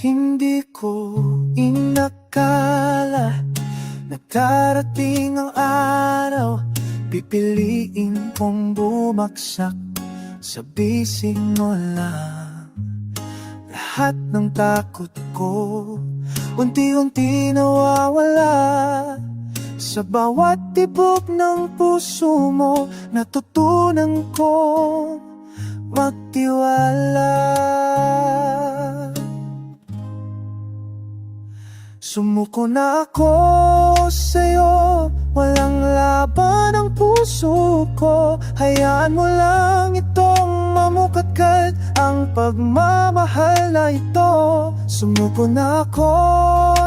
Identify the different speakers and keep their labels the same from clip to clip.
Speaker 1: Hindi ko inakala na darating ang araw, pipiliin kong bumagsak sa bisig mo lang. Lahat ng takot ko unti-unti nawawala. Sa bawat tibok ng puso mo, natutunan kong magtiwala. Sumuko na ako sa'yo, walang laban ang puso ko. Hayaan mo lang itong mamukadkad ang pagmamahal na ito. Sumuko na ako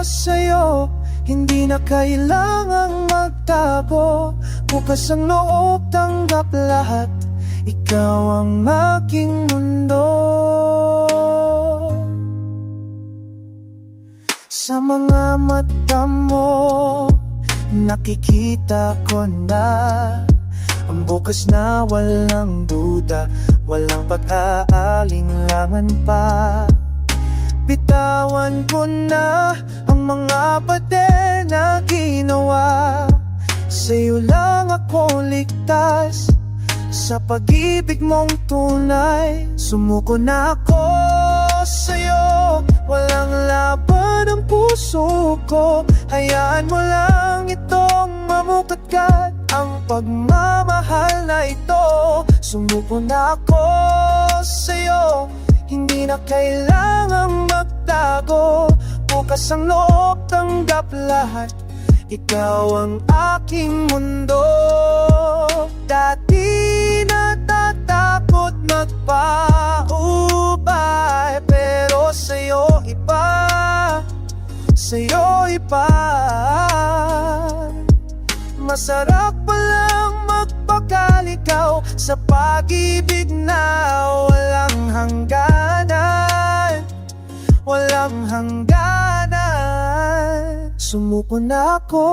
Speaker 1: sa'yo, hindi na kailangang magtago. Bukas ang loob, tanggap lahat, ikaw ang aking mundo. Sa mga mata mo, nakikita ko na ang bukas na walang duda, walang pag-aalinlangan pa. Bitawan ko na ang mga pader na ginawa. Sa'yo lang ako ligtas, sa pag-ibig mong tunay. Sumuko na ako sa'yo, walang laban ang puso ko. Hayaan mo lang itong mamukadkad ang pagmamahal na ito. Sumuko na ako sa'yo, hindi na kailangang magtago. Bukas ang loob, tanggap lahat, ikaw ang aking mundo. Dati natatakot magpaubay, pero sa'yo iba, sa'yo iba. Masarap palang magpakaligaw sa pag-ibig na walang hangganan, walang hangganan. Sumuko na ako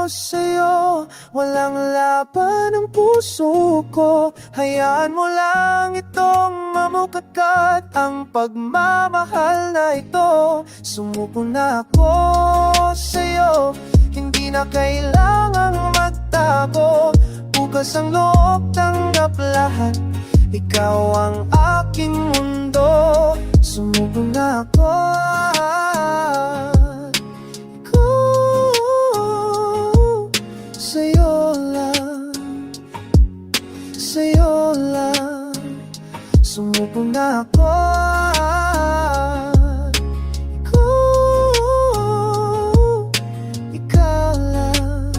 Speaker 1: sa'yo, walang laban ang puso ko. Hayaan mo lang itong mamukadkad ang pagmamahal na ito. Sumuko na ako sa'yo, hindi na kailangang magtago. Bukas ang loob, tanggap lahat, ikaw ang aking mundo. Sumuko na ako, sa'yo lang, sa'yo lang. Sumuko na ako, ikaw lang,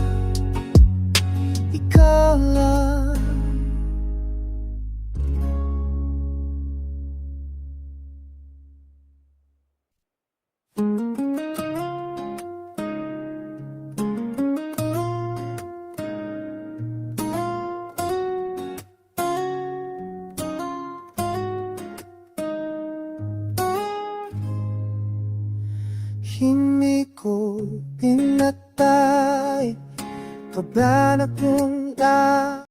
Speaker 1: ikaw lang. Hindi ko pinatay, kabla na kung